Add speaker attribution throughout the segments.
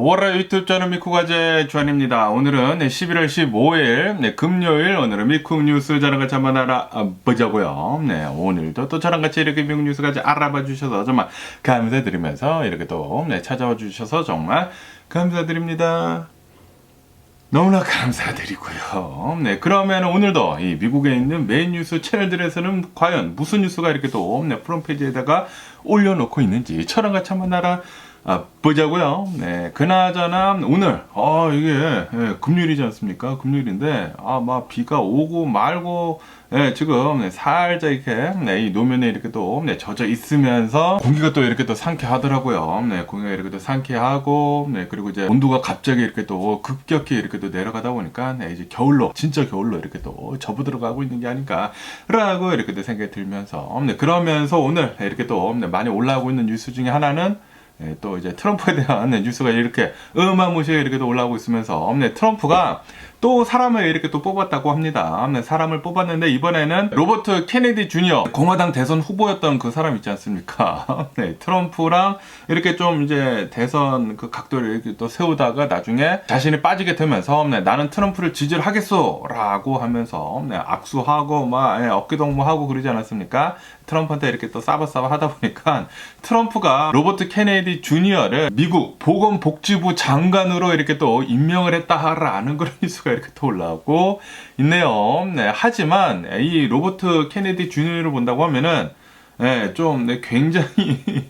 Speaker 1: 월화 유튜브 채널 미쿡아재 주한입니다. 오늘은 11월 15일 금요일, 오늘은 미쿡 뉴스 저랑 같이 한번 알아보자고요. 오늘도 또 저랑 같이 이렇게 미국 뉴스까지 알아봐 주셔서 정말 감사드리면서 이렇게 또 찾아와 주셔서 정말 감사드립니다. 너무나 감사드리고요. 그러면 오늘도 이 미국에 있는 메인 뉴스 채널들에서는 과연 무슨 뉴스가 이렇게 또 프론페이지에다가 올려놓고 있는지 저랑 같이 한번 보자고요. 그나저나 오늘 이게 금요일이지 않습니까? 금요일인데 막 비가 오고 말고 지금 살짝 이렇게 이 노면에 이렇게 또 젖어 있으면서 공기가 또 이렇게 또 상쾌하더라고요. 공기가 이렇게 또 상쾌하고 그리고 이제 온도가 갑자기 이렇게 또 급격히 이렇게 또 내려가다 보니까 이제 겨울로, 진짜 겨울로 이렇게 또 접어들어가고 있는 게 아닌가라고 이렇게 또 생각이 들면서 그러면서 오늘 이렇게 또 많이 올라오고 있는 뉴스 중에 하나는 또 이제 트럼프에 대한 뉴스가 이렇게 어마무시하게 이렇게 또 올라오고 있으면서 트럼프가 또 사람을 이렇게 또 뽑았다고 합니다. 사람을 뽑았는데 이번에는 로버트 케네디 주니어, 공화당 대선 후보였던 그 사람 있지 않습니까? 트럼프랑 이렇게 좀 이제 대선 그 각도를 이렇게 또 세우다가 나중에 자신이 빠지게 되면서 나는 트럼프를 지지를 하겠소 라고 하면서 악수하고 막 어깨동무하고 그러지 않았습니까? 트럼프한테 이렇게 또 싸바싸바 하다 보니까 트럼프가 로버트 케네디 주니어를 미국 보건복지부 장관으로 이렇게 또 임명을 했다라는 그런 뉴스가 이렇게 또 올라오고 있네요. 하지만 이 로버트 케네디 주니어를 본다고 하면은 좀 굉장히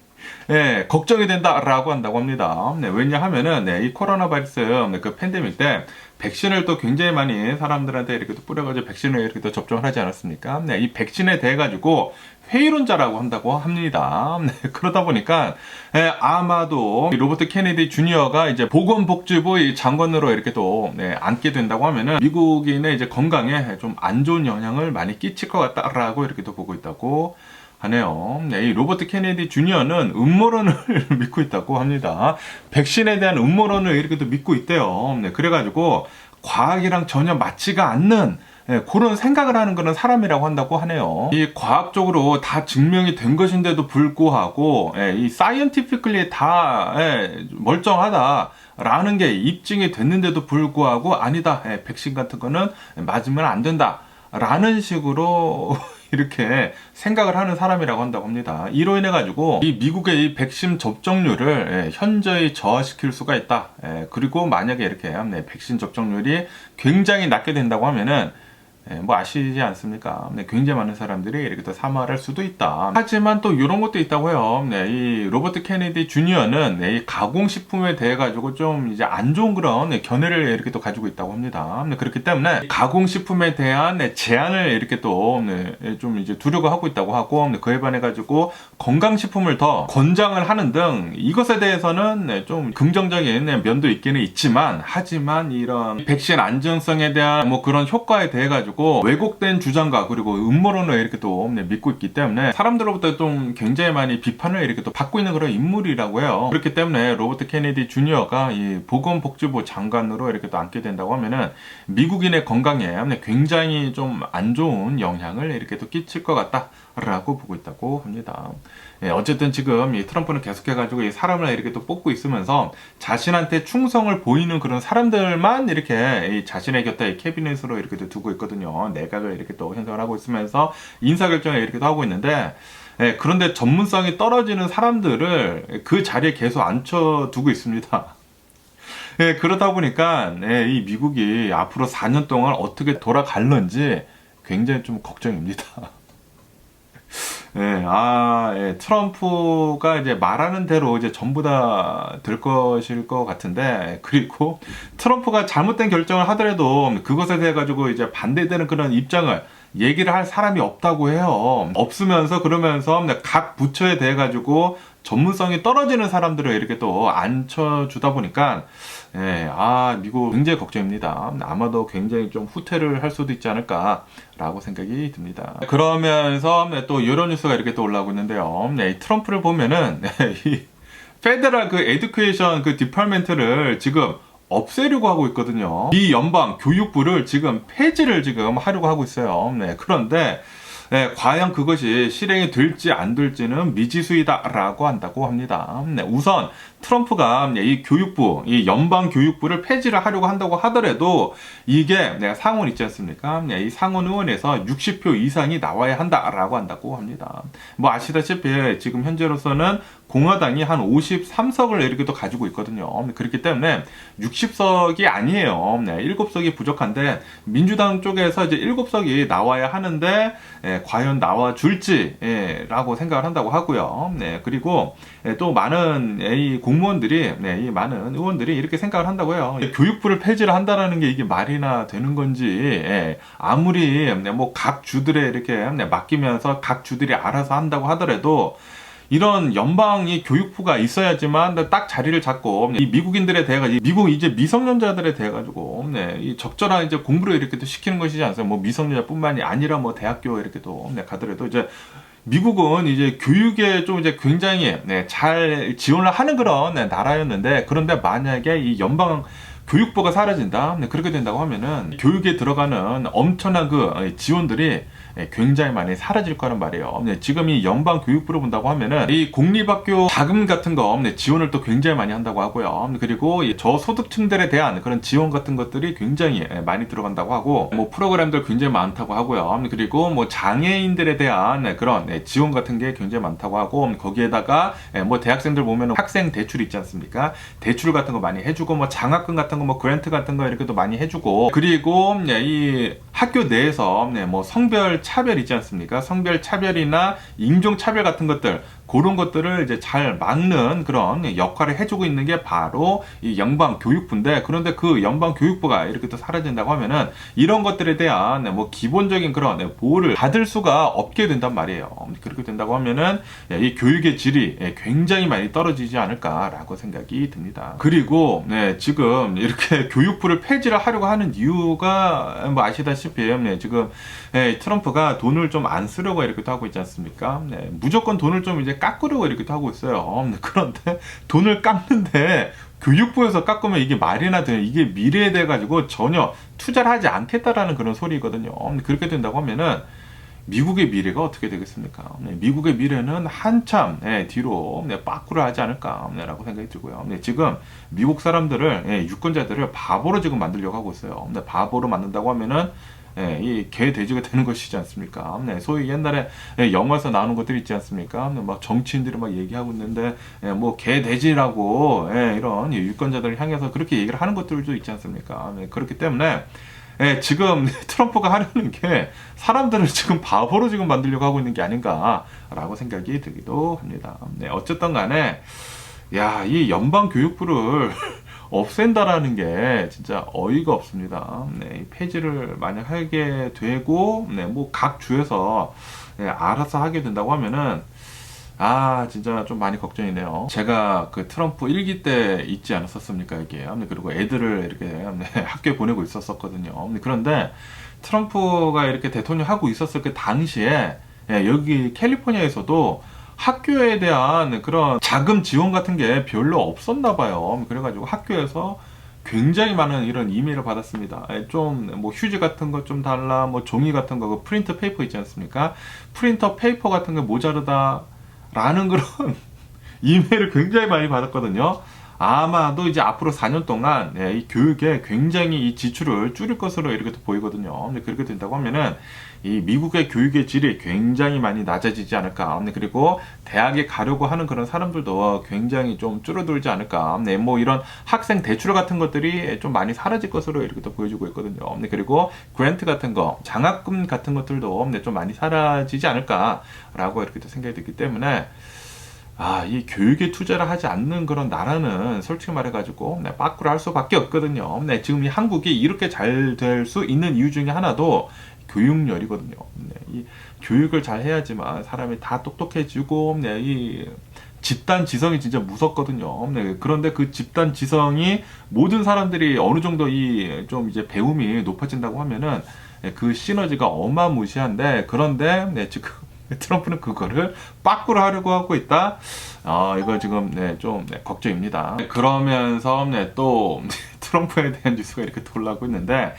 Speaker 1: 걱정이 된다라고 한다고 합니다. 왜냐하면은 이 코로나 바이러스 그 팬데믹 때 백신을 또 굉장히 많이 사람들한테 이렇게 또 뿌려가지고 백신을 이렇게 또 접종을 하지 않았습니까? 이 백신에 대해 가지고 회의론자라고 한다고 합니다. 그러다 보니까 아마도 로버트 케네디 주니어가 이제 보건복지부 장관으로 이렇게 또 앉게 된다고 하면은 미국인의 이제 건강에 좀 안 좋은 영향을 많이 끼칠 것 같다라고 이렇게 또 보고 있다고 하네요. 이 로버트 케네디 주니어는 음모론을 믿고 있다고 합니다. 백신에 대한 음모론을 이렇게 또 믿고 있대요. 그래가지고 과학이랑 전혀 맞지가 않는 그런 생각을 하는 그런 사람이라고 한다고 하네요. 이 과학적으로 다 증명이 된 것인데도 불구하고 이 사이언티피클리 다 멀쩡하다 라는 게 입증이 됐는데도 불구하고 아니다, 백신 같은 거는 맞으면 안 된다 라는 식으로 이렇게 생각을 하는 사람이라고 한다고 합니다. 이로 인해 가지고 이 미국의 이 백신 접종률을 현저히 저하시킬 수가 있다. 그리고 만약에 이렇게 백신 접종률이 굉장히 낮게 된다고 하면은 뭐 아시지 않습니까? 굉장히 많은 사람들이 이렇게 또 사망할 수도 있다. 하지만 또 이런 것도 있다고 해요. 이 로버트 케네디 주니어는 이 가공식품에 대해 가지고 좀 이제 안 좋은 그런 견해를 이렇게 또 가지고 있다고 합니다. 그렇기 때문에 가공식품에 대한 제한을 이렇게 또 좀 이제 두려고 하고 있다고 하고, 그에 반해 가지고 건강식품을 더 권장을 하는 등 이것에 대해서는 좀 긍정적인 면도 있기는 있지만, 하지만 이런 백신 안전성에 대한 뭐 그런 효과에 대해 가지고 왜곡된 주장과 그리고 음모론을 이렇게 또 믿고 있기 때문에 사람들로부터 좀 굉장히 많이 비판을 이렇게 또 받고 있는 그런 인물이라고 해요. 그렇기 때문에 로버트 케네디 주니어가 이 보건복지부 장관으로 이렇게 또 앉게 된다고 하면은 미국인의 건강에 굉장히 좀 안 좋은 영향을 이렇게 또 끼칠 것 같다라고 보고 있다고 합니다. 어쨌든 지금 이 트럼프는 계속해가지고 이 사람을 이렇게 또 뽑고 있으면서 자신한테 충성을 보이는 그런 사람들만 이렇게 이 자신의 곁에 캐비넷으로 이렇게 또 두고 있거든요. 내각을 이렇게 또 형성을 하고 있으면서 인사결정을 이렇게 또 하고 있는데, 그런데 전문성이 떨어지는 사람들을 그 자리에 계속 앉혀두고 있습니다. 그러다 보니까 이 미국이 앞으로 4년 동안 어떻게 돌아갈런지 굉장히 좀 걱정입니다. 트럼프가 이제 말하는 대로 이제 전부 다 될 것일 것 같은데, 그리고 트럼프가 잘못된 결정을 하더라도 그것에 대해 가지고 이제 반대되는 그런 입장을 얘기를 할 사람이 없다고 해요. 없으면서 그러면서 각 부처에 대해 가지고 전문성이 떨어지는 사람들을 이렇게 또 앉혀주다 보니까 미국 굉장히 걱정입니다. 아마도 굉장히 좀 후퇴를 할 수도 있지 않을까라고 생각이 듭니다. 그러면서 또 이런 뉴스가 이렇게 또 올라오고 있는데요. 트럼프를 보면은 이 페더럴 그 에듀케이션 그 디파먼트를 지금 없애려고 하고 있거든요. 이 연방 교육부를 지금 폐지를 지금 하려고 하고 있어요. 그런데 과연 그것이 실행이 될지 안 될지는 미지수이다라고 한다고 합니다. 우선 트럼프가 이 교육부, 이 연방 교육부를 폐지를 하려고 한다고 하더라도 이게 상원 있지 않습니까? 이 상원 의원에서 60표 이상이 나와야 한다라고 한다고 합니다. 뭐 아시다시피 지금 현재로서는 공화당이 한 53석을 이렇게 또 가지고 있거든요. 그렇기 때문에 60석이 아니에요. 7석이 부족한데 민주당 쪽에서 이제 7석이 나와야 하는데 과연 나와줄지 라고 생각을 한다고 하고요. 그리고 또 많은 이 공무원들이 이 많은 의원들이 이렇게 생각을 한다고 해요. 교육부를 폐지를 한다라는 게 이게 말이나 되는 건지 아무리 뭐 각 주들에 이렇게 맡기면서 각 주들이 알아서 한다고 하더라도 이런 연방이 교육부가 있어야지만 딱 자리를 잡고 이 미국인들에 대해 가지고 미국 이제 미성년자들에 대해 가지고 이 적절한 이제 공부를 이렇게 또 시키는 것이지 않습니까? 뭐 미성년자뿐만이 아니라 뭐 대학교 이렇게 또 가더라도 이제 미국은 이제 교육에 좀 이제 굉장히 잘 지원을 하는 그런 나라였는데 그런데 만약에 이 연방 교육부가 사라진다. 그렇게 된다고 하면은 교육에 들어가는 엄청난 그 지원들이 굉장히 많이 사라질 거란 말이에요. 지금 이 연방 교육부를 본다고 하면은 이 공립학교 자금 같은 거 지원을 또 굉장히 많이 한다고 하고요. 그리고 이 저소득층들에 대한 그런 지원 같은 것들이 굉장히 많이 들어간다고 하고 뭐 프로그램들 굉장히 많다고 하고요. 그리고 뭐 장애인들에 대한 그런 지원 같은 게 굉장히 많다고 하고 거기에다가 뭐 대학생들 보면은 학생 대출 있지 않습니까? 대출 같은 거 많이 해주고 뭐 장학금 같은 거 뭐 그랜트 같은 거 이렇게 또 많이 해주고 그리고 이 학교 내에서 뭐 성별 차별 있지 않습니까? 성별 차별이나 인종 차별 같은 것들 그런 것들을 이제 잘 막는 그런 역할을 해주고 있는 게 바로 이 연방 교육부인데 그런데 그 연방 교육부가 이렇게 또 사라진다고 하면은 이런 것들에 대한 뭐 기본적인 그런 보호를 받을 수가 없게 된단 말이에요. 그렇게 된다고 하면은 이 교육의 질이 굉장히 많이 떨어지지 않을까라고 생각이 듭니다. 그리고 지금 이렇게 교육부를 폐지를 하려고 하는 이유가 뭐 아시다시피 지금 트럼프가 돈을 좀 안 쓰려고 이렇게 또 하고 있지 않습니까? 무조건 돈을 좀 이제 깎으려고 이렇게 또 하고 있어요. 그런데 돈을 깎는데 교육부에서 깎으면 이게 말이나 돼. 이게 미래에 대해 가지고 전혀 투자를 하지 않겠다라는 그런 소리거든요. 그렇게 된다고 하면은 미국의 미래가 어떻게 되겠습니까? 미국의 미래는 한참 뒤로 빠꾸를 하지 않을까라고 생각이 들고요. 지금 미국 사람들을 유권자들을 바보로 지금 만들려고 하고 있어요. 바보로 만든다고 하면은 이 개돼지가 되는 것이지 않습니까? 소위 옛날에 영화에서 나오는 것들이 있지 않습니까? 막 정치인들이 막 얘기하고 있는데 뭐 개돼지라고 이런 유권자들을 향해서 그렇게 얘기를 하는 것들도 있지 않습니까? 그렇기 때문에 지금 트럼프가 하려는 게 사람들을 지금 바보로 지금 만들려고 하고 있는 게 아닌가라고 생각이 들기도 합니다. 어쨌든 간에 이 연방 교육부를 없앤다라는 게 진짜 어이가 없습니다. 폐지를 만약 하게 되고 뭐 각 주에서 알아서 하게 된다고 하면은 진짜 좀 많이 걱정이네요. 제가 그 트럼프 1기 때 있지 않았었습니까, 이게. 그리고 애들을 이렇게 학교에 보내고 있었거든요. 그런데 트럼프가 이렇게 대통령 하고 있었을 그 당시에 여기 캘리포니아에서도 학교에 대한 그런 자금 지원 같은 게 별로 없었나 봐요. 그래가지고 학교에서 굉장히 많은 이런 이메일을 받았습니다. 좀 뭐 휴지 같은 거 좀 달라, 뭐 종이 같은 거, 그 프린터 페이퍼 있지 않습니까? 프린터 페이퍼 같은 거 모자르다 라는 그런 이메일을 굉장히 많이 받았거든요. 아마도 이제 앞으로 4년 동안 이 교육에 굉장히 이 지출을 줄일 것으로 이렇게 보이거든요. 그렇게 된다고 하면은 이 미국의 교육의 질이 굉장히 많이 낮아지지 않을까. 그리고 대학에 가려고 하는 그런 사람들도 굉장히 좀 줄어들지 않을까. 뭐 이런 학생 대출 같은 것들이 좀 많이 사라질 것으로 이렇게 또 보여주고 있거든요. 그리고 그랜트 같은 거, 장학금 같은 것들도 좀 많이 사라지지 않을까라고 이렇게 또 생각이 들기 때문에 이 교육에 투자를 하지 않는 그런 나라는 솔직히 말해가지고 빠꾸를 할 수밖에 없거든요. 지금 이 한국이 이렇게 잘 될 수 있는 이유 중에 하나도 교육열이거든요. 이 교육을 잘 해야지만 사람이 다 똑똑해지고 이 집단 지성이 진짜 무섭거든요. 그런데 그 집단 지성이 모든 사람들이 어느 정도 좀 이제 배움이 높아진다고 하면은 그 시너지가 어마무시한데 그런데 지금 트럼프는 그거를 빠꾸로 하려고 하고 있다. 이거 지금 좀 걱정입니다. 그러면서 또 트럼프에 대한 뉴스가 이렇게 돌아오고 있는데,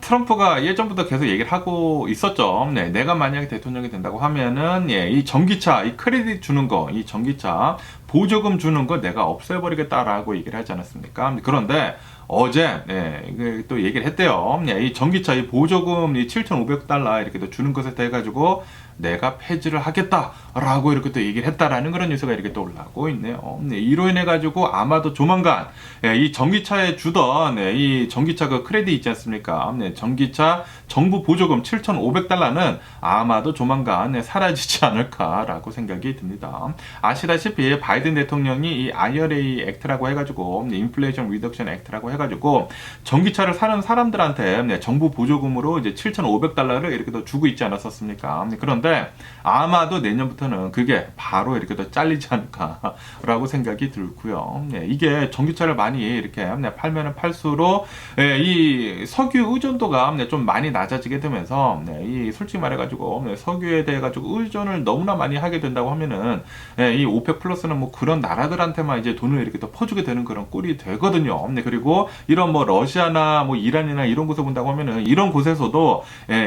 Speaker 1: 트럼프가 예전부터 계속 얘기를 하고 있었죠. 내가 만약에 대통령이 된다고 하면은 이 전기차, 이 크레딧 주는 거, 이 전기차 보조금 주는 거 내가 없애버리겠다라고 얘기를 하지 않았습니까? 그런데 어제 이게 또 얘기를 했대요. 이 전기차 이 보조금 이 7,500달러 이렇게 또 주는 것에 대해 가지고 내가 폐지를 하겠다라고 이렇게 또 얘기를 했다라는 그런 뉴스가 이렇게 또 올라오고 있네요. 이로 인해 가지고 아마도 조만간 이 전기차에 주던 이 전기차 그 크레딧 있지 않습니까? 전기차 정부 보조금 7,500달러는 아마도 조만간 사라지지 않을까라고 생각이 듭니다. 아시다시피 바이든 대통령이 이 IRA 액트라고 해가지고 인플레이션 리덕션 액트라고 해가지고 전기차를 사는 사람들한테 정부 보조금으로 이제 7,500달러를 이렇게 더 주고 있지 않았었습니까? 그런데 아마도 내년부터는 그게 바로 이렇게 더 잘리지 않을까라고 생각이 들고요. 이게 전기차를 많이 이렇게 팔면은 팔수록 이 석유 의존도가 좀 많이 낮아지게 되면서 이 솔직히 말해가지고 석유에 대해 가지고 의존을 너무나 많이 하게 된다고 하면은 이 오펙 플러스는 뭐 그런 나라들한테만 이제 돈을 이렇게 더 퍼주게 되는 그런 꼴이 되거든요. 그리고 이런 뭐 러시아나 뭐 이란이나 이런 곳에 본다고 하면은 이런 곳에서도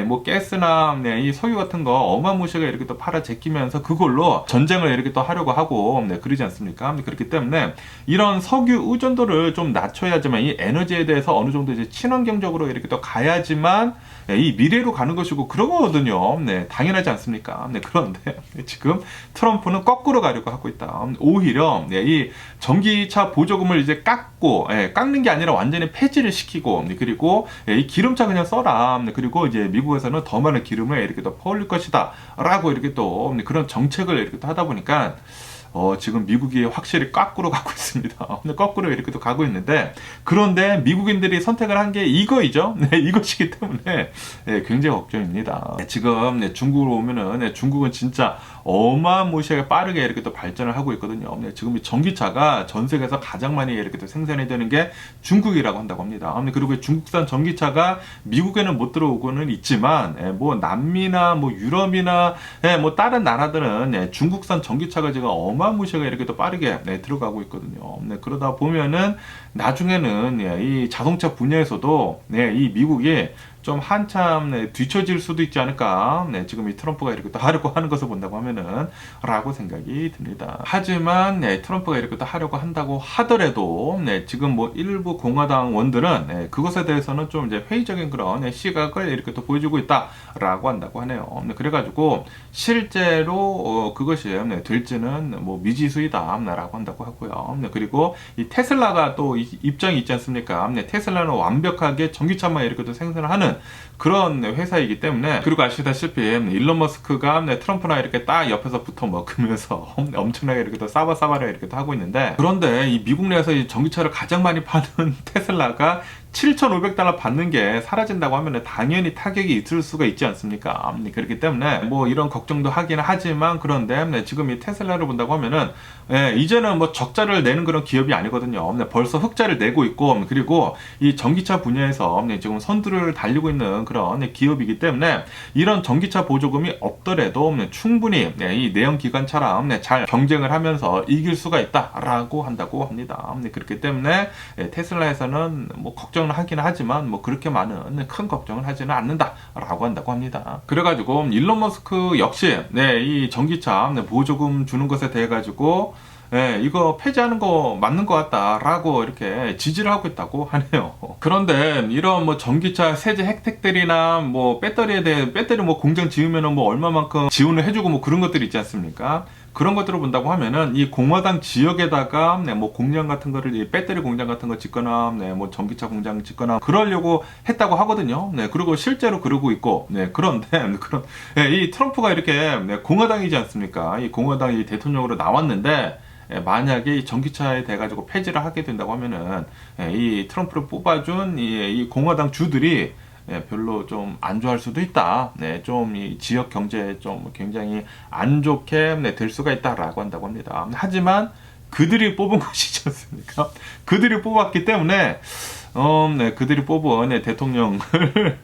Speaker 1: 뭐 가스나 이 석유 같은 거 어마무시하게 이렇게 또 팔아 제끼면서 그걸로 전쟁을 이렇게 또 하려고 하고 그러지 않습니까? 그렇기 때문에 이런 석유 의존도를 좀 낮춰야지만 이 에너지에 대해서 어느 정도 이제 친환경적으로 이렇게 또 가야지만 이 미래로 가는 것이고 그러거든요. 당연하지 않습니까? 그런데 지금 트럼프는 거꾸로 가려고 하고 있다. 오히려 이 전기차 보조금을 이제 깎는 게 아니라 완전히 폐지를 시키고 그리고 이 기름차 그냥 써라. 그리고 이제 미국에서는 더 많은 기름을 이렇게 또 퍼올릴 것이다라고 이렇게 또 그런 정책을 이렇게 또 하다 보니까 지금 미국이 확실히 거꾸로 가고 있습니다. 거꾸로 이렇게 또 가고 있는데, 그런데 미국인들이 선택을 한 게 이거이죠. 이것이기 때문에 굉장히 걱정입니다. 지금 중국으로 오면은 중국은 진짜 어마무시하게 빠르게 이렇게 또 발전을 하고 있거든요. 지금 이 전기차가 전 세계에서 가장 많이 이렇게 또 생산이 되는 게 중국이라고 한다고 합니다. 그리고 중국산 전기차가 미국에는 못 들어오고는 있지만 뭐 남미나 뭐 유럽이나 뭐 다른 나라들은 중국산 전기차가 지금 어마무시하게 이렇게 또 빠르게 들어가고 있거든요. 그러다 보면은 나중에는 이 자동차 분야에서도 이 미국이 좀 한참 뒤처질 수도 있지 않을까. 지금 이 트럼프가 이렇게 또 하려고 하는 것을 본다고 하면은 라고 생각이 듭니다. 하지만 트럼프가 이렇게 또 하려고 한다고 하더라도 지금 뭐 일부 공화당원들은 그것에 대해서는 좀 이제 회의적인 그런 시각을 이렇게 또 보여주고 있다라고 한다고 하네요. 그래가지고 실제로 그것이 될지는 뭐 미지수이다라고 한다고 하고요. 그리고 이 테슬라가 또 입장이 있지 않습니까? 테슬라는 완벽하게 전기차만 이렇게 또 생산을 하는 그런 회사이기 때문에, 그리고 아시다시피 일론 머스크가 트럼프나 이렇게 딱 옆에서 붙어 먹으면서 엄청나게 이렇게 또 싸바싸바를 이렇게 또 하고 있는데, 그런데 이 미국 내에서 이 전기차를 가장 많이 파는 테슬라가 7,500달러 받는 게 사라진다고 하면 당연히 타격이 있을 수가 있지 않습니까? 그렇기 때문에 뭐 이런 걱정도 하긴 하지만, 그런데 지금 이 테슬라를 본다고 하면은 이제는 뭐 적자를 내는 그런 기업이 아니거든요. 벌써 흑자를 내고 있고, 그리고 이 전기차 분야에서 지금 선두를 달리고 있는 그런 기업이기 때문에 이런 전기차 보조금이 없더라도 충분히 이 내연기관차랑 잘 경쟁을 하면서 이길 수가 있다라고 한다고 합니다. 그렇기 때문에 테슬라에서는 뭐 걱정을 하긴 하지만 뭐 그렇게 많은 큰 걱정을 하지는 않는다라고 한다고 합니다. 그래가지고 일론 머스크 역시 이 전기차 보조금 주는 것에 대해 가지고 이거 폐지하는 거 맞는 것 같다라고 이렇게 지지를 하고 있다고 하네요. 그런데 이런 뭐 전기차 세제 혜택들이나 뭐 배터리에 대해 배터리 뭐 공장 지으면은 뭐 얼마만큼 지원을 해주고 뭐 그런 것들이 있지 않습니까? 그런 것들을 본다고 하면은 이 공화당 지역에다가 뭐 공장 같은 거를, 이 배터리 공장 같은 거 짓거나 뭐 전기차 공장 짓거나 그러려고 했다고 하거든요. 그리고 실제로 그러고 있고, 그런데 이 트럼프가 이렇게 공화당이지 않습니까? 이 공화당이 대통령으로 나왔는데 만약에 이 전기차에 대해 가지고 폐지를 하게 된다고 하면은 이 트럼프를 뽑아준 이 공화당 주들이 별로 좀 안 좋아할 수도 있다. 좀 이 지역 경제에 좀 굉장히 안 좋게 될 수가 있다라고 한다고 합니다. 하지만 그들이 뽑은 것이지 않습니까? 그들이 뽑았기 때문에 그들이 뽑은 대통령을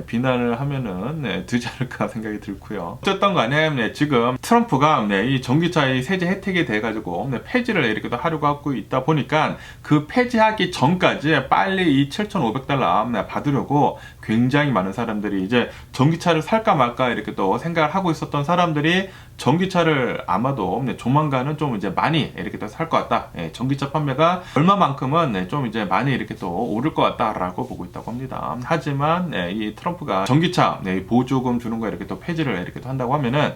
Speaker 1: 비난을 하면은 되지 않을까 생각이 들고요. 어쨌든 간에 지금 트럼프가 이 전기차의 세제 혜택이 돼가지고 폐지를 이렇게 또 하려고 하고 있다 보니까 그 폐지하기 전까지 빨리 이 7,500달러 받으려고 굉장히 많은 사람들이 이제 전기차를 살까 말까 이렇게 또 생각을 하고 있었던 사람들이 전기차를 아마도 조만간은 좀 이제 많이 이렇게 또 살 것 같다. 전기차 판매가 얼마만큼은 좀 이제 많이 이렇게 또 오를 것 같다라고 보고 있다고 합니다. 하지만 이 트럼프가 전기차 보조금 주는 거 이렇게 또 폐지를 이렇게 또 한다고 하면은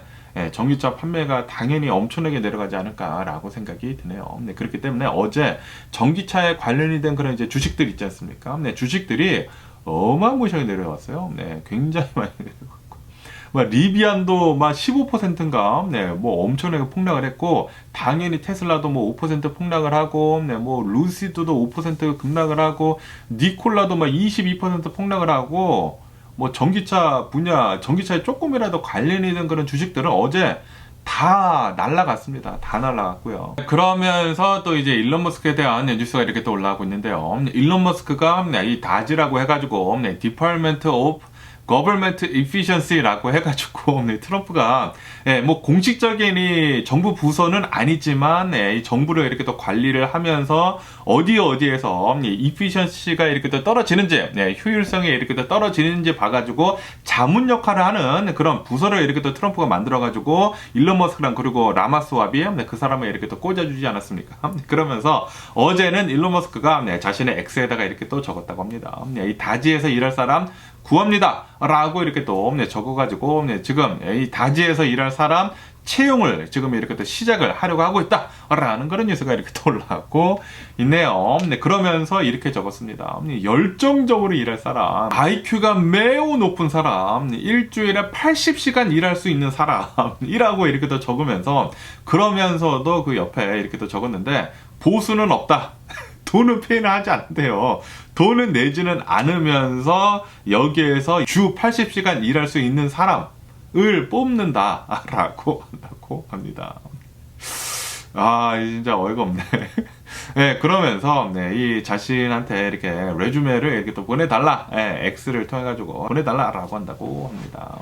Speaker 1: 전기차 판매가 당연히 엄청나게 내려가지 않을까라고 생각이 드네요. 그렇기 때문에 어제 전기차에 관련이 된 그런 이제 주식들 있지 않습니까? 주식들이 어마무시하게 내려왔어요. 굉장히 많이 내려갔고. 리비안도 막 15%인가, 뭐 엄청나게 폭락을 했고, 당연히 테슬라도 뭐 5% 폭락을 하고, 뭐 루시드도 5% 급락을 하고, 니콜라도 막 22% 폭락을 하고, 뭐 전기차 분야, 전기차에 조금이라도 관련이 된 그런 주식들은 어제 다 날라갔습니다. 다 날라갔고요. 그러면서 또 이제 일론 머스크에 대한 뉴스가 이렇게 또 올라오고 있는데요. 일론 머스크가 이 다지라고 해가지고 Department of Government Efficiency라고 해가지고 트럼프가 뭐 공식적인 이 정부 부서는 아니지만 이 정부를 이렇게 또 관리를 하면서 어디에서 이 efficiency가 이렇게 또 떨어지는지 효율성이 이렇게 또 떨어지는지 봐가지고 자문 역할을 하는 그런 부서를 이렇게 또 트럼프가 만들어가지고 일론 머스크랑 그리고 라마스와비 그 사람을 이렇게 또 꽂아주지 않았습니까? 그러면서 어제는 일론 머스크가 자신의 X에다가 이렇게 또 적었다고 합니다. 이 다지에서 일할 사람 구합니다 라고 이렇게 또 적어가지고 지금 이 다지에서 일할 사람 채용을 지금 이렇게 또 시작을 하려고 하고 있다 라는 그런 뉴스가 이렇게 또 올라오고 있네요. 그러면서 이렇게 적었습니다. 열정적으로 일할 사람, IQ가 매우 높은 사람, 일주일에 80시간 일할 수 있는 사람이라고 이렇게 또 적으면서, 그러면서도 그 옆에 이렇게 또 적었는데 보수는 없다. 돈은 페이는 하지 않는데요. 돈은 내지는 않으면서 여기에서 주 80시간 일할 수 있는 사람을 뽑는다라고 한다고 합니다. 아, 진짜 어이가 없네. 그러면서 이 자신한테 이렇게 레주메를 이렇게 또 보내달라, X를 통해 가지고 보내달라라고 한다고 합니다.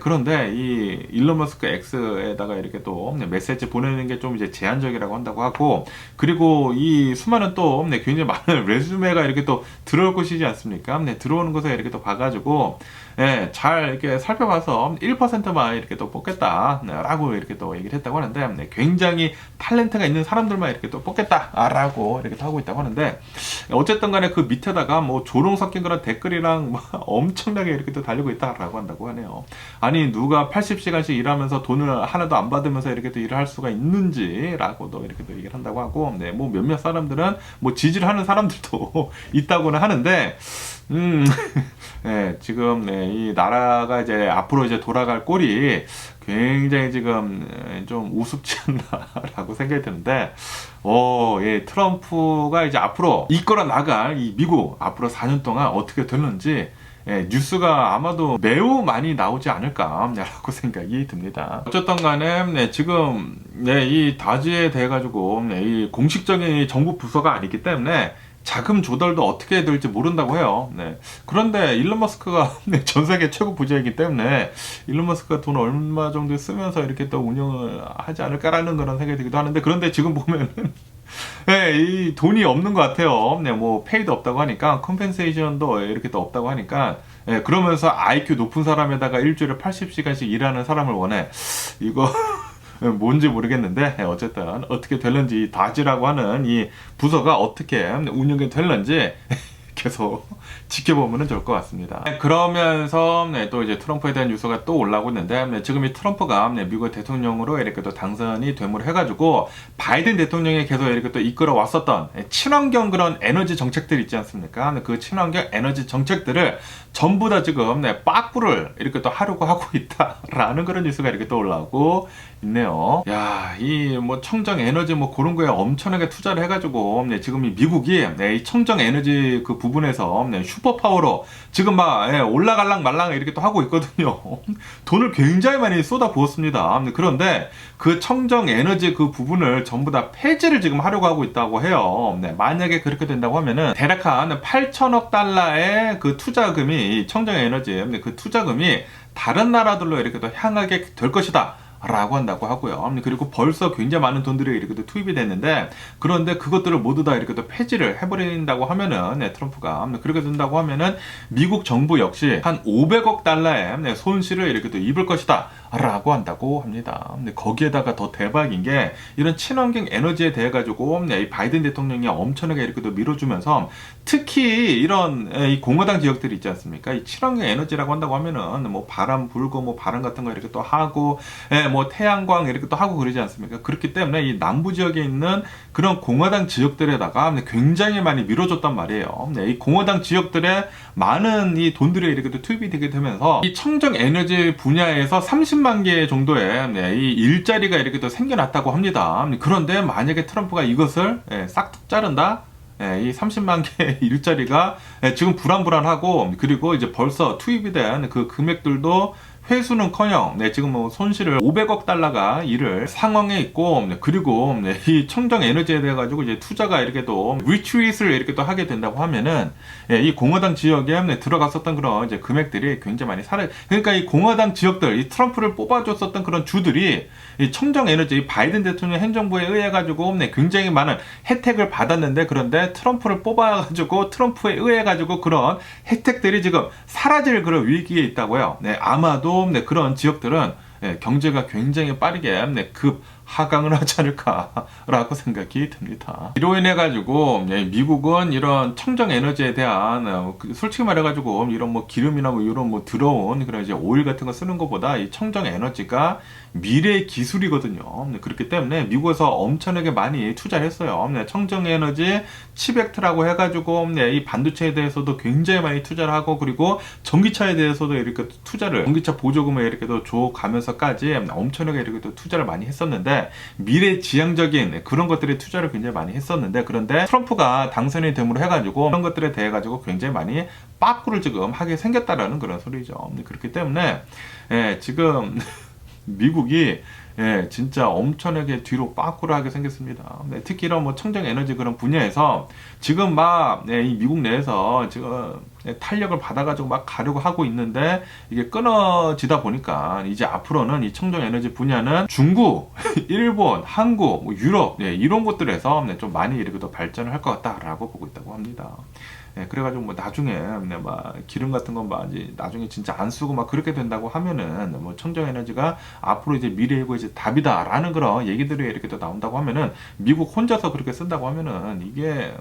Speaker 1: 그런데 이 일론 머스크 X에다가 이렇게 또 메시지 보내는 게 좀 이제 제한적이라고 한다고 하고, 그리고 이 수많은 또 굉장히 많은 레주메가 이렇게 또 들어올 것이지 않습니까? 들어오는 것에 이렇게 또 봐가지고 잘 이렇게 살펴봐서 1%만 이렇게 또 뽑겠다라고 이렇게 또 얘기를 했다고 하는데, 굉장히 탤런트가 있는 사람들만 이렇게 또 뽑겠다라고 이렇게 또 하고 있다고 하는데, 어쨌든 간에 그 밑에다가 뭐 조롱 섞인 그런 댓글이랑 뭐 엄청나게 이렇게 또 달리고 있다라고 한다고 하네요. 아니, 누가 80시간씩 일하면서 돈을 하나도 안 받으면서 이렇게 또 일을 할 수가 있는지라고도 이렇게 또 얘기를 한다고 하고, 뭐 몇몇 사람들은 뭐 지지를 하는 사람들도 있다고는 하는데, 지금 이 나라가 이제 앞으로 이제 돌아갈 꼴이 굉장히 지금 좀 우습지 않나라고 생각이 드는데, 트럼프가 이제 앞으로 이끌어 나갈 이 미국 앞으로 4년 동안 어떻게 될는지 뉴스가 아마도 매우 많이 나오지 않을까라고 생각이 듭니다. 어쨌든 간에 지금 이 다지에 대해 가지고 이 공식적인 정부 부서가 아니기 때문에 자금 조달도 어떻게 될지 모른다고 해요. 그런데 일론 머스크가 전 세계 최고 부자이기 때문에 일론 머스크가 돈 얼마 정도 쓰면서 이렇게 또 운영을 하지 않을까라는 그런 생각이 들기도 하는데, 그런데 지금 보면은 이 돈이 없는 것 같아요. 뭐 페이도 없다고 하니까, 컴펜세이션도 이렇게 또 없다고 하니까, 그러면서 IQ 높은 사람에다가 일주일에 80시간씩 일하는 사람을 원해. 이거 뭔지 모르겠는데, 어쨌든 어떻게 될는지, 다지라고 하는 이 부서가 어떻게 운영이 될는지 계속 지켜보면 좋을 것 같습니다. 그러면서 또 이제 트럼프에 대한 뉴스가 또 올라오고 있는데, 지금 이 트럼프가 미국 대통령으로 이렇게 또 당선이 되므로 해가지고 바이든 대통령이 계속 이렇게 또 이끌어 왔었던 친환경 그런 에너지 정책들 있지 않습니까? 그 친환경 에너지 정책들을 전부 다 지금 빠꾸를 이렇게 또 하려고 하고 있다라는 그런 뉴스가 이렇게 또 올라오고 있네요. 야, 이 뭐 청정 에너지 뭐 그런 거에 엄청나게 투자를 해가지고 지금 이 미국이 이 청정 에너지 그 부분에서 슈퍼파워로 지금 막 올라갈랑 말랑 이렇게 또 하고 있거든요. 돈을 굉장히 많이 쏟아 부었습니다. 그런데 그 청정 에너지 그 부분을 전부 다 폐지를 지금 하려고 하고 있다고 해요. 만약에 그렇게 된다고 하면은 대략 한 8천억 달러의 그 투자금이 이 청정 에너지 그 투자금이 다른 나라들로 이렇게 또 향하게 될 것이다 라고 한다고 하고요. 그리고 벌써 굉장히 많은 돈들이 이렇게 또 투입이 됐는데, 그런데 그것들을 모두 다 이렇게 또 폐지를 해버린다고 하면은, 트럼프가 그렇게 된다고 하면은 미국 정부 역시 한 500억 달러의 손실을 이렇게 또 입을 것이다 라고 한다고 합니다. 근데 거기에다가 더 대박인 게, 이런 친환경 에너지에 대해 가지고 이 바이든 대통령이 엄청나게 이렇게 또 밀어주면서, 특히 이런 이 공화당 지역들이 있지 않습니까? 이 친환경 에너지라고 한다고 하면은 뭐 바람 불고 뭐 바람 같은 거 이렇게 또 하고, 뭐 태양광 이렇게 또 하고 그러지 않습니까? 그렇기 때문에 이 남부 지역에 있는 그런 공화당 지역들에다가 굉장히 많이 밀어줬단 말이에요. 이 공화당 지역들에 많은 이 돈들이 이렇게 또 투입이 되게 되면서, 이 청정 에너지 분야에서 30만 개 정도의 이 일자리가 이렇게 또 생겨났다고 합니다. 그런데 만약에 트럼프가 이것을 싹둑 자른다? 이 30만 개의 일자리가 지금 불안불안하고, 그리고 이제 벌써 투입이 된 그 금액들도 회수는커녕 지금 뭐 손실을 500억 달러가 이를 상황에 있고, 그리고 이 청정 에너지에 대해 가지고 이제 투자가 이렇게 또 리트릿을 이렇게 또 하게 된다고 하면은, 이 공화당 지역에 들어갔었던 그런 이제 금액들이 굉장히 많이 그러니까 이 공화당 지역들, 이 트럼프를 뽑아줬었던 그런 주들이 이 청정 에너지, 이 바이든 대통령 행정부에 의해 가지고 굉장히 많은 혜택을 받았는데, 그런데 트럼프를 뽑아가지고 트럼프에 의해 가지고 그런 혜택들이 지금 사라질 그런 위기에 있다고요. 아마도 그런 지역들은 경제가 굉장히 빠르게 급 하강을 하지 않을까라고 생각이 듭니다. 이로 인해 가지고 미국은 이런 청정 에너지에 대한, 솔직히 말해 가지고 이런 뭐 기름이나 뭐 이런 뭐 들어온 그런 이제 오일 같은 거 쓰는 것보다 이 청정 에너지가 미래의 기술이거든요. 그렇기 때문에 미국에서 엄청나게 많이 투자를 했어요. 청정 에너지 칩액트라고 해가지고 이 반도체에 대해서도 굉장히 많이 투자를 하고, 그리고 전기차에 대해서도 이렇게 투자를, 전기차 보조금을 이렇게 또 줘가면서까지 엄청나게 이렇게 또 투자를 많이 했었는데, 미래지향적인 그런 것들에 투자를 굉장히 많이 했었는데, 그런데 트럼프가 당선이 됨으로 해가지고 그런 것들에 대해 가지고 굉장히 많이 빠꾸를 지금 하게 생겼다라는 그런 소리죠. 그렇기 때문에 지금 미국이 진짜 엄청나게 뒤로 빠꾸를 하게 생겼습니다. 특히 이런 뭐 청정 에너지 그런 분야에서 지금 막 이 미국 내에서 지금 탄력을 받아가지고 막 가려고 하고 있는데, 이게 끊어지다 보니까 이제 앞으로는 이 청정 에너지 분야는 중국, 일본, 한국, 뭐 유럽 이런 곳들에서 좀 많이 이렇게 더 발전을 할 것 같다라고 보고 있다고 합니다. 그래가지고 뭐 나중에 막 기름 같은 건 막 이제 나중에 진짜 안 쓰고 막 그렇게 된다고 하면은, 뭐 청정 에너지가 앞으로 이제 미래이고 이제 답이다라는 그런 얘기들이 이렇게 또 나온다고 하면은, 미국 혼자서 그렇게 쓴다고 하면은 이게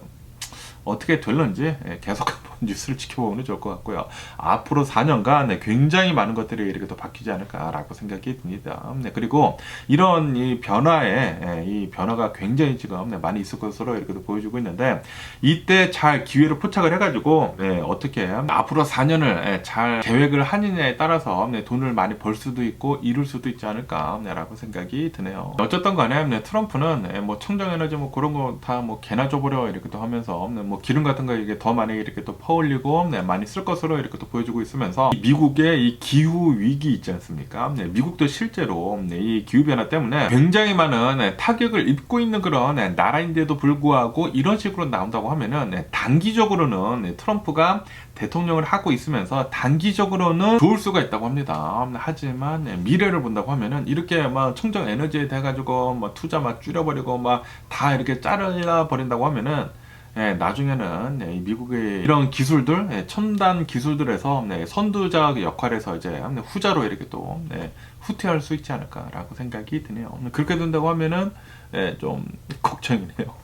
Speaker 1: 어떻게 될런지 계속 한번 뉴스를 지켜보면 좋을 것 같고요. 앞으로 4년간 굉장히 많은 것들이 이렇게 또 바뀌지 않을까라고 생각이 듭니다. 그리고 이런 이 변화에, 이 변화가 굉장히 지금 많이 있을 것으로 이렇게 또 보여주고 있는데, 이때 잘 기회를 포착을 해가지고 어떻게 앞으로 4년을 잘 계획을 하느냐에 따라서 돈을 많이 벌 수도 있고 잃을 수도 있지 않을까라고 생각이 드네요. 어쨌든 간에 트럼프는 뭐 청정에너지 뭐 그런 거 다 뭐 개나 줘버려 이렇게 또 하면서 뭐 기름 같은 거 이게 더 많이 이렇게 또 퍼올리고 많이 쓸 것으로 이렇게 또 보여주고 있으면서, 미국의 이 기후 위기 있지 않습니까? 미국도 실제로 이 기후 변화 때문에 굉장히 많은 타격을 입고 있는 그런 나라인데도 불구하고 이런 식으로 나온다고 하면은, 단기적으로는 트럼프가 대통령을 하고 있으면서 단기적으로는 좋을 수가 있다고 합니다. 하지만 미래를 본다고 하면은, 이렇게 막 청정 에너지에 대해 가지고 막 투자 막 줄여버리고 막 다 이렇게 잘라 버린다고 하면은, 나중에는 미국의 이런 기술들, 첨단 기술들에서 선두자 역할에서 이제 후자로 이렇게 또 후퇴할 수 있지 않을까라고 생각이 드네요. 그렇게 된다고 하면은 좀 걱정이네요.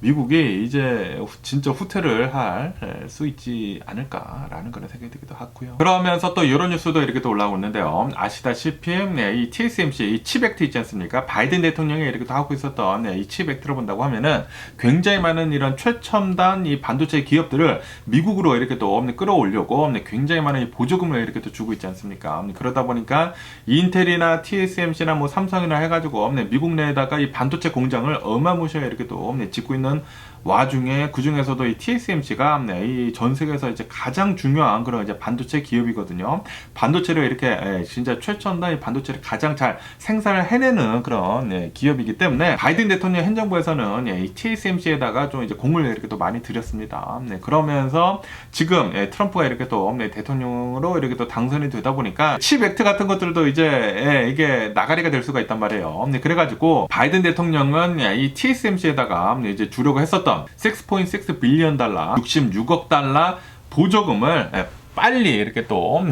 Speaker 1: 미국이 이제 진짜 후퇴를 할 수 있지 않을까라는 그런 생각이 들기도 하고요. 그러면서 또 이런 뉴스도 이렇게 또 올라오고 있는데요. 아시다시피 이 TSMC 이 칩액트 있지 않습니까? 바이든 대통령이 이렇게 또 하고 있었던 이 칩액트를 본다고 하면은, 굉장히 많은 이런 최첨단 이 반도체 기업들을 미국으로 이렇게 또 끌어올려고 굉장히 많은 이 보조금을 이렇게 또 주고 있지 않습니까? 그러다 보니까 인텔이나 TSMC나 뭐 삼성이나 해가지고 미국 내에다가 이 반도체 공장을 어마무시하게 이렇게 또 짓고 짓고 있는 와중에 그 중에서도 이 TSMC가 이 전 세계에서 이제 가장 중요한 그런 이제 반도체 기업이거든요. 반도체를 이렇게 진짜 최첨단 반도체를 가장 잘 생산을 해내는 그런 기업이기 때문에 바이든 대통령 행정부에서는 이 TSMC에다가 좀 이제 공을 이렇게 또 많이 들였습니다. 그러면서 지금 트럼프가 이렇게 또 대통령으로 이렇게 또 당선이 되다 보니까 칩 액트 같은 것들도 이제 이게 나가리가 될 수가 있단 말이에요. 그래가지고 바이든 대통령은 이 TSMC에다가 이제 주려고 했었던 6.6 빌리언 달러, 66억 달러 보조금을 빨리 이렇게 또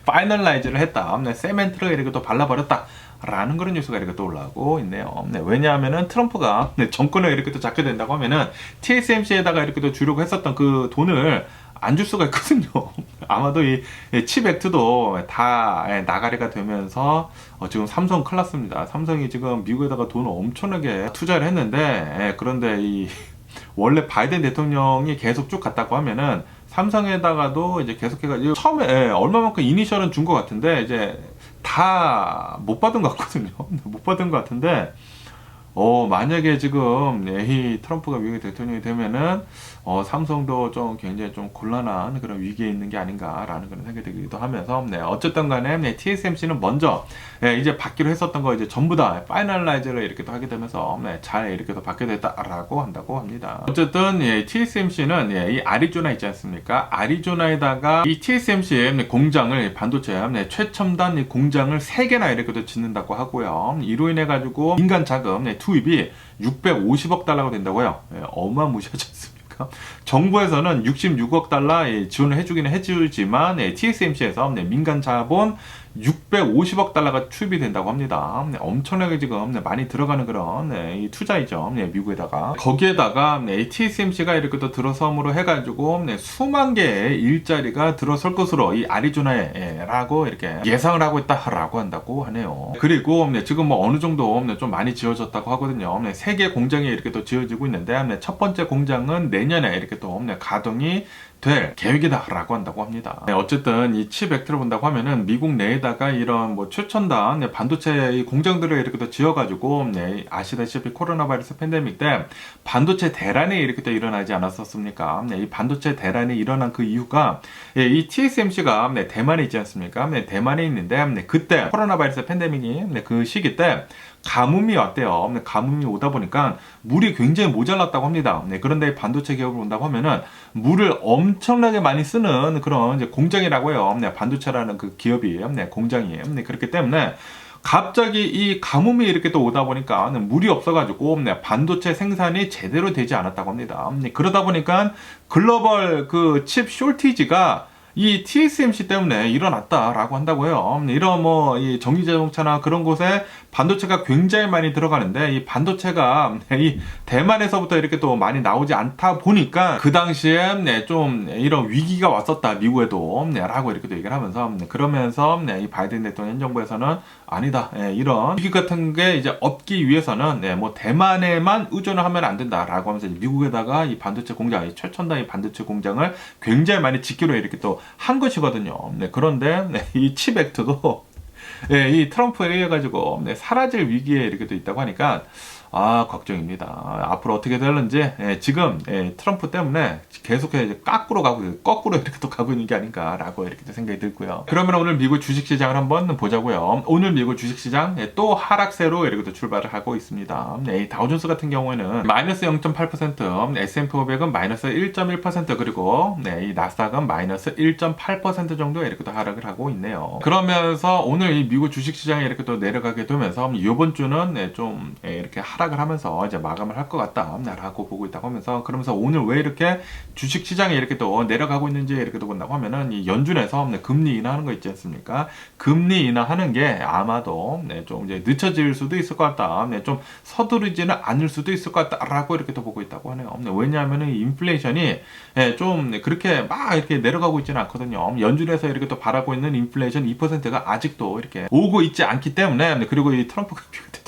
Speaker 1: 파이널라이즈를 했다. 세멘트를 이렇게 또 발라버렸다. 라는 그런 뉴스가 이렇게 또 올라오고 있네요. 왜냐하면은 트럼프가 정권을 이렇게 또 잡게 된다고 하면은 TSMC에다가 이렇게 또 주려고 했었던 그 돈을 안 줄 수가 있거든요. 아마도 이 칩 액트도 다 나가리가 되면서 지금 삼성 큰일 났습니다. 삼성이 지금 미국에다가 돈을 엄청나게 투자를 했는데 그런데 이 원래 바이든 대통령이 계속 쭉 갔다고 하면은 삼성에다가도 이제 계속해가지고 처음에 얼마만큼 이니셜은 준 것 같은데 이제 다 못 받은 것 같거든요. 못 받은 것 같은데 만약에 지금 이 트럼프가 미국의 대통령이 되면은 삼성도 좀 굉장히 좀 곤란한 그런 위기에 있는 게 아닌가라는 그런 생각이 들기도 하면서 어쨌든 간에 TSMC는 먼저 이제 받기로 했었던 거 이제 전부 다 파이널라이즈를 이렇게 또 하게 되면서 잘 이렇게 또 받게 됐다라고 한다고 합니다. 어쨌든 TSMC는 이 아리조나 있지 않습니까? 아리조나에다가 이 TSMC 공장을 반도체 최첨단 공장을 3개나 이렇게 또 짓는다고 하고요. 이로 인해 가지고 민간 자금 투입이 650억 달러가 된다고요. 어마무시하지 않습니까? 정부에서는 66억 달러 지원을 해주기는 해주지만 TSMC에서 민간 자본 650억 달러가 투입이 된다고 합니다. 엄청나게 지금 많이 들어가는 그런 이 투자이죠. 미국에다가. 거기에다가 TSMC가 이렇게 또 들어섬으로 해가지고 수만 개의 일자리가 들어설 것으로 이 아리조나에라고 이렇게 예상을 하고 있다라고 한다고 하네요. 그리고 지금 뭐 어느 정도 좀 많이 지어졌다고 하거든요. 3개 공장이 이렇게 또 지어지고 있는데 첫 번째 공장은 내년에 이렇게 또 가동이 될 계획이다라고 한다고 합니다. 어쨌든 이 칩 액트를 본다고 하면은 미국 내에다가 이런 뭐 최첨단 반도체 공장들을 이렇게 또 지어가지고 아시다시피 코로나 바이러스 팬데믹 때 반도체 대란이 이렇게 또 일어나지 않았었습니까? 이 반도체 대란이 일어난 그 이유가 이 TSMC가 대만에 있지 않습니까? 대만에 있는데 그때 코로나 바이러스 팬데믹이 그 시기 때 가뭄이 왔대요. 가뭄이 오다 보니까 물이 굉장히 모자랐다고 합니다. 그런데 반도체 기업을 본다고 하면은 물을 엄청나게 많이 쓰는 그런 이제 공장이라고 해요. 반도체라는 그 기업이 공장이에요. 그렇기 때문에 갑자기 이 가뭄이 이렇게 또 오다 보니까 물이 없어가지고 반도체 생산이 제대로 되지 않았다고 합니다. 그러다 보니까 글로벌 그 칩 쇼티지가 이 TSMC 때문에 일어났다라고 한다고 해요. 이런 뭐 이 전기자동차나 그런 곳에 반도체가 굉장히 많이 들어가는데 이 반도체가 이 대만에서부터 이렇게 또 많이 나오지 않다 보니까 그 당시에 좀 이런 위기가 왔었다 미국에도 라고 이렇게 또 얘기를 하면서 그러면서 이 바이든 대통령 정부에서는 아니다 이런 위기 같은 게 이제 없기 위해서는 뭐 대만에만 의존을 하면 안 된다라고 하면서 미국에다가 이 반도체 공장, 이 최첨단 이 반도체 공장을 굉장히 많이 짓기로 이렇게 또 한 것이거든요. 그런데 이 칩 액트도 이 트럼프에 의해 가지고 사라질 위기에 이렇게 또 있다고 하니까 걱정입니다. 앞으로 어떻게 될는지 지금 트럼프 때문에 계속해서 이제 거꾸로 이렇게 또 가고 있는 게 아닌가라고 이렇게 생각이 들고요. 그러면 오늘 미국 주식시장을 한번 보자고요. 오늘 미국 주식시장 또 하락세로 이렇게 또 출발을 하고 있습니다. 다우존스 같은 경우에는 마이너스 0.8%, S&P 500은 마이너스 1.1%, 그리고 이 나스닥은 마이너스 1.8% 정도 이렇게 또 하락을 하고 있네요. 그러면서 오늘 이 미국 주식시장이 이렇게 또 내려가게 되면서 이번 주는 좀 이렇게 하락을 하면서 이제 마감을 할 것 같다라고 보고 있다고 하면서, 그러면서 오늘 왜 이렇게 주식 시장이 이렇게 또 내려가고 있는지 이렇게 또 본다고 하면은 이 연준에서 금리 인하하는 거 있지 않습니까? 금리 인하하는 게 아마도 좀 이제 늦춰질 수도 있을 것 같다. 좀 서두르지는 않을 수도 있을 것 같다라고 이렇게 또 보고 있다고 하네요. 왜냐하면은 이 인플레이션이 좀 그렇게 막 이렇게 내려가고 있지는 않거든요. 연준에서 이렇게 또 바라고 있는 인플레이션 2%가 아직도 이렇게 오고 있지 않기 때문에, 그리고 이 트럼프가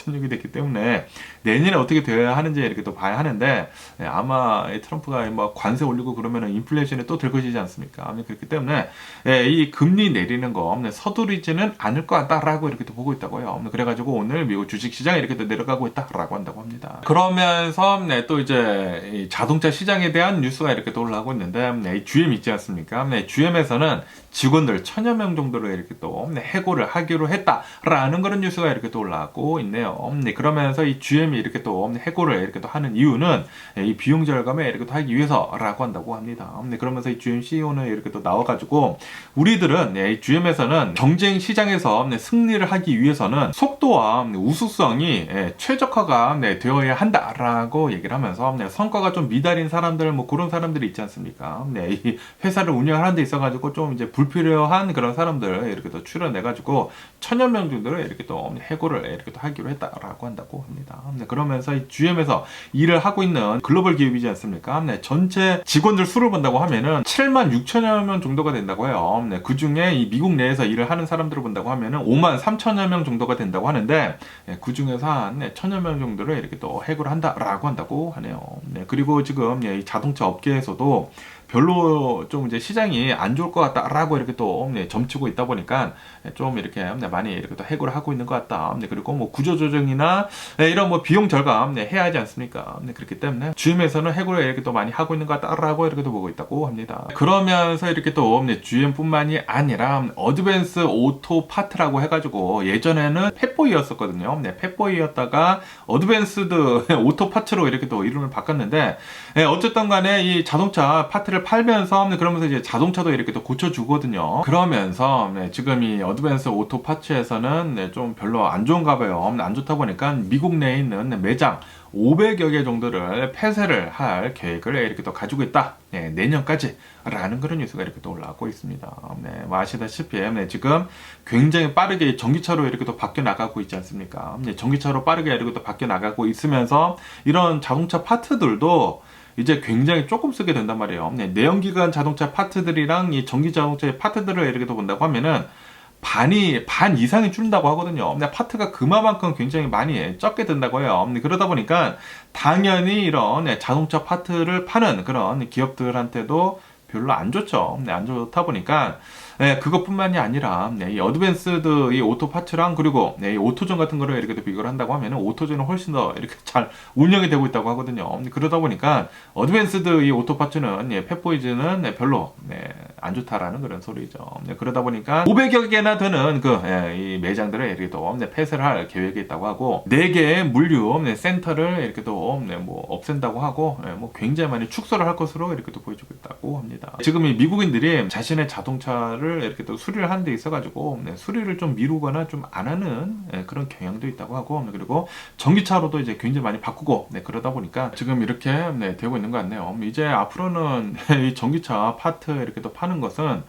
Speaker 1: 법천육이 됐기 때문에 내년에 어떻게 되어야 하는지 이렇게 또 봐야 하는데, 아마 트럼프가 뭐 관세 올리고 그러면은 인플레이션이 또 될 것이지 않습니까? 그렇기 때문에 이 금리 내리는 거 서두르지는 않을 것 같다라고 이렇게 또 보고 있다고요. 그래가지고 오늘 미국 주식시장이 이렇게 또 내려가고 있다라고 한다고 합니다. 그러면서 또 이제 이 자동차 시장에 대한 뉴스가 이렇게 또 올라오고 있는데, 이 GM 있지 않습니까? GM에서는 직원들 1000여 명 정도로 이렇게 또 해고를 하기로 했다라는 그런 뉴스가 이렇게 또 올라오고 있네요. 그러면서 이 GM이 이렇게 또 해고를 이렇게 또 하는 이유는 이 비용 절감에 이렇게 또 하기 위해서라고 한다고 합니다. 그러면서 이 GM CEO는 이렇게 또 나와가지고 우리들은 이 GM에서는 경쟁 시장에서 승리를 하기 위해서는 속도와 우수성이 최적화가 되어야 한다라고 얘기를 하면서 성과가 좀 미달인 사람들 뭐 그런 사람들이 있지 않습니까? 이 회사를 운영하는 데 있어가지고 좀 이제 불필요한 그런 사람들 이렇게 또 출연해가지고 1000여 명 정도를 이렇게 또 해고를 이렇게 또 하기로 했다라고 한다고 합니다. 그러면서 이 GM에서 일을 하고 있는 글로벌 기업이지 않습니까? 전체 직원들 수를 본다고 하면은 76,000여 명 정도가 된다고 해요. 그 중에 이 미국 내에서 일을 하는 사람들을 본다고 하면은 53,000여 명 정도가 된다고 하는데, 그 중에서 한 1000여 명 정도를 이렇게 또 해고를 한다라고 한다고 하네요. 그리고 지금 이 자동차 업계에서도 별로 좀 이제 시장이 안 좋을 것 같다라고 이렇게 또 점치고 있다 보니까 좀 이렇게 많이 이렇게 또 해고를 하고 있는 것 같다. 그리고 뭐 구조조정이나 이런 뭐 비용 절감 해야 하지 않습니까? 그렇기 때문에 GM에서는 해고를 이렇게 또 많이 하고 있는 것 같다라고 이렇게 또 보고 있다고 합니다. 그러면서 이렇게 또 GM뿐만이 아니라 어드밴스 오토 파트라고 해가지고 예전에는 펫보이였었거든요. 펫보이였다가 어드밴스드 오토 파트로 이렇게 또 이름을 바꿨는데, 어쨌든 간에 이 자동차 파트를 팔면서 그러면서 이제 자동차도 이렇게 또 고쳐주거든요. 그러면서 지금 이 어드밴스 오토 파츠에서는 좀 별로 안 좋은가 봐요. 안 좋다 보니까 미국 내에 있는 매장 500여 개 정도를 폐쇄를 할 계획을 이렇게 또 가지고 있다. 내년까지 라는 그런 뉴스가 이렇게 또 올라오고 있습니다. 뭐 아시다시피 지금 굉장히 빠르게 전기차로 이렇게 또 바뀌어 나가고 있지 않습니까? 전기차로 빠르게 이렇게 또 바뀌어 나가고 있으면서 이런 자동차 파트들도 이제 굉장히 조금 쓰게 된단 말이에요. 내연기관 자동차 파트들이랑 이 전기 자동차의 파트들을 이렇게 또 본다고 하면은 반 이상이 줄는다고 하거든요. 파트가 그만큼 굉장히 많이 적게 든다고 해요. 그러다 보니까 당연히 이런 자동차 파트를 파는 그런 기업들한테도 별로 안 좋죠. 안 좋다 보니까 그것뿐만이 아니라 이 어드밴스드 이 오토 파츠랑 그리고 이 오토존 같은 거를 이렇게 또 비교를 한다고 하면 오토존은 훨씬 더 이렇게 잘 운영이 되고 있다고 하거든요. 그러다 보니까 어드밴스드 이 오토 파츠는 펫보이즈는 별로 안 좋다라는 그런 소리죠. 그러다 보니까 500여 개나 되는 이 매장들을 이렇게 또 폐쇄를 할 계획이 있다고 하고 4개의 물류 센터를 이렇게 또 뭐 없앤다고 하고 뭐 굉장히 많이 축소를 할 것으로 이렇게 또 보여주고 있다고 합니다. 지금 이 미국인들이 자신의 자동차를 이렇게 또 수리를 하는 데 있어가지고 수리를 좀 미루거나 좀 안 하는 그런 경향도 있다고 하고, 그리고 전기차로도 이제 굉장히 많이 바꾸고 그러다 보니까 지금 이렇게 되고 있는 것 같네요. 이제 앞으로는 이 전기차 파트 이렇게 또 파는 것은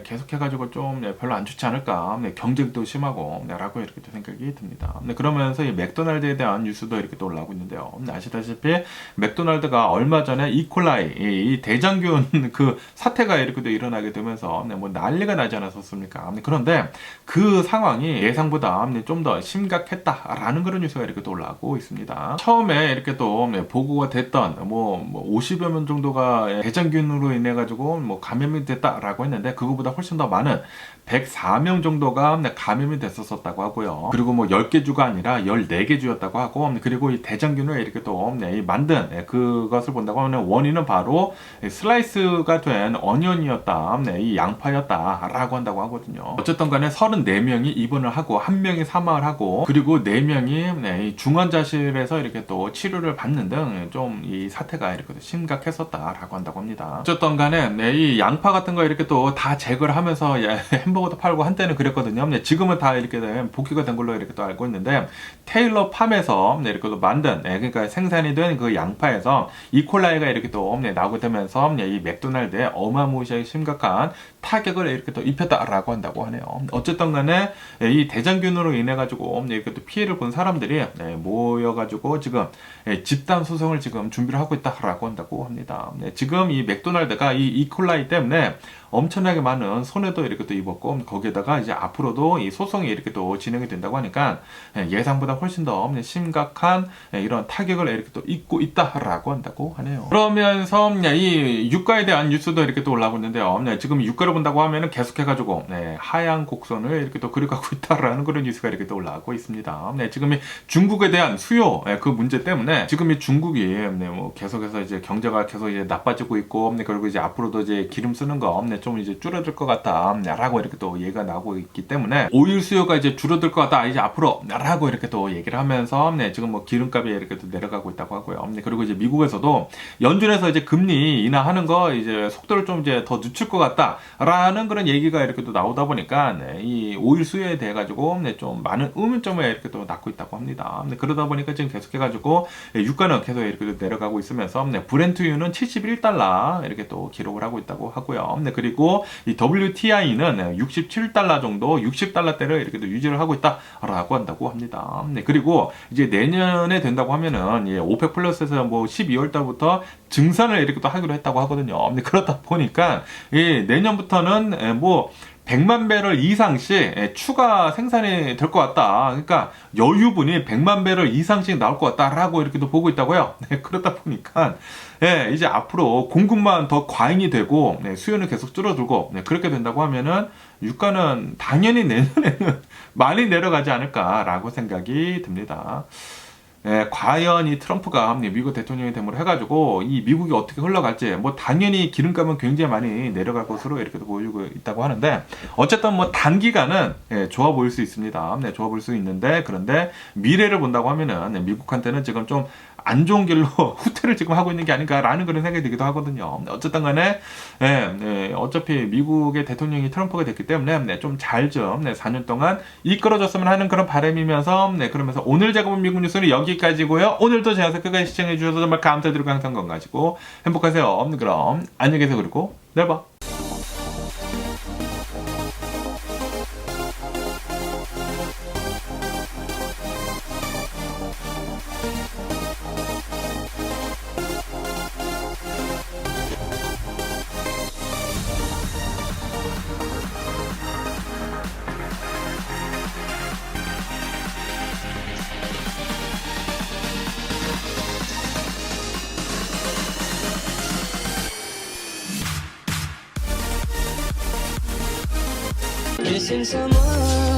Speaker 1: 계속해가지고 좀 별로 안 좋지 않을까, 경쟁도 심하고 라고 이렇게 또 생각이 듭니다. 그러면서 이 맥도날드에 대한 뉴스도 이렇게 또 올라오고 있는데요. 아시다시피 맥도날드가 얼마 전에 이콜라이 이 대장균 그 사태가 이렇게 또 일어나게 되면서 뭐 난리가 나지 않았었습니까? 그런데 그 상황이 예상보다 좀 더 심각했다라는 그런 뉴스가 이렇게 또 올라오고 있습니다. 처음에 이렇게 또 보고가 됐던 뭐 50여 명 정도가 대장균으로 인해 가지고 뭐 감염이 됐다라고 했는데 그거보다 훨씬 더 많은 104명 정도가 감염이 됐었다고 하고요. 그리고 뭐 10개 주가 아니라 14개 주였다고 하고, 그리고 이 대장균을 이렇게 또 만든 그것을 본다고 하면 원인은 바로 슬라이스가 된 어니언이었다, 이 양파였다라고 한다고 하거든요. 어쨌든 간에 34명이 입원을 하고 1명이 사망을 하고, 그리고 4명이 중환자실에서 이렇게 또 치료를 받는 등 좀 이 사태가 이렇게 심각했었다라고 한다고 합니다. 어쨌든 간에 이 양파 같은 거 이렇게 또 다 제거를 하면서 햄버거도 팔고 한때는 그랬거든요. 지금은 다 이렇게 복귀가 된 걸로 이렇게 또 알고 있는데, 테일러 팜에서 이렇게 또 만든, 그러니까 생산이 된 그 양파에서 이콜라이가 이렇게 또 나오게 되면서 이 맥도날드에 어마무시하게 심각한 타격을 이렇게 또 입혔다라고 한다고 하네요. 어쨌든 간에 이 대장균으로 인해 가지고 이렇게 또 피해를 본 사람들이 모여 가지고 지금 집단 소송을 지금 준비를 하고 있다라고 한다고 합니다. 지금 이 맥도날드가 이 이콜라이 때문에 엄청나게 많은 손해도 이렇게 또 입었고, 거기에다가 이제 앞으로도 이 소송이 이렇게 또 진행이 된다고 하니까 예상보다 훨씬 더 심각한 이런 타격을 이렇게 또 입고 있다라고 한다고 하네요. 그러면서 이 유가에 대한 뉴스도 이렇게 또 올라오고 있는데요. 지금 유가를 본다고 하면은 계속해가지고 하향 곡선을 이렇게 또 그려가고 있다라는 그런 뉴스가 이렇게 또 올라오고 있습니다. 지금 이 중국에 대한 수요 그 문제 때문에 지금 이 중국이 뭐 계속해서 이제 경제가 계속 이제 나빠지고 있고, 그리고 이제 앞으로도 이제 기름 쓰는 거 좀 이제 줄어들 것 같다라고 이렇게 또 얘기가 나오고 있기 때문에 오일 수요가 이제 줄어들 것 같다 이제 앞으로라고 이렇게 또 얘기를 하면서 지금 뭐 기름값이 이렇게 또 내려가고 있다고 하고요. 그리고 이제 미국에서도 연준에서 이제 금리 인하하는 거 이제 속도를 좀 이제 더 늦출 것 같다라는 그런 얘기가 이렇게 또 나오다 보니까 이 오일 수요에 대해 가지고 좀 많은 의문점을 이렇게 또 낳고 있다고 합니다. 그러다 보니까 지금 계속해 가지고 유가는 계속 이렇게 또 내려가고 있으면서 브렌트유는 71달러 이렇게 또 기록을 하고 있다고 하고요. 그리고 이 WTI는 67달러 정도, 60달러대를 이렇게 또 유지를 하고 있다라고 한다고 합니다. 그리고 이제 내년에 된다고 하면은 오펙 플러스에서 뭐 12월 달부터 증산을 이렇게 또 하기로 했다고 하거든요. 그러다 보니까 내년부터는 뭐 100만 배럴 이상씩 추가 생산이 될 것 같다. 그러니까 여유분이 100만 배럴 이상씩 나올 것 같다라고 이렇게도 보고 있다고요. 그러다 보니까 이제 앞으로 공급만 더 과잉이 되고 수요는 계속 줄어들고 그렇게 된다고 하면은 유가는 당연히 내년에는 많이 내려가지 않을까라고 생각이 듭니다. 과연 이 트럼프가 미국 대통령이 됨으로 해가지고 이 미국이 어떻게 흘러갈지 뭐 당연히 기름값은 굉장히 많이 내려갈 것으로 이렇게 보이고 있다고 하는데, 어쨌든 뭐 단기간은 좋아 보일 수 있습니다. 좋아 보일 수 있는데, 그런데 미래를 본다고 하면은 미국한테는 지금 좀 안 좋은 길로 후퇴를 지금 하고 있는 게 아닌가라는 그런 생각이 들기도 하거든요. 어쨌든 간에 어차피 미국의 대통령이 트럼프가 됐기 때문에 좀 잘 좀 4년 동안 이끌어줬으면 하는 그런 바람이면서 그러면서 오늘 제공한 미국 뉴스는 여기까지고요. 오늘도 제 영상 끝까지 시청해 주셔서 정말 감사드리고 항상 건강하시고 행복하세요. 그럼 안녕히 계세요. 그리고 내일 봐.
Speaker 2: Missing someone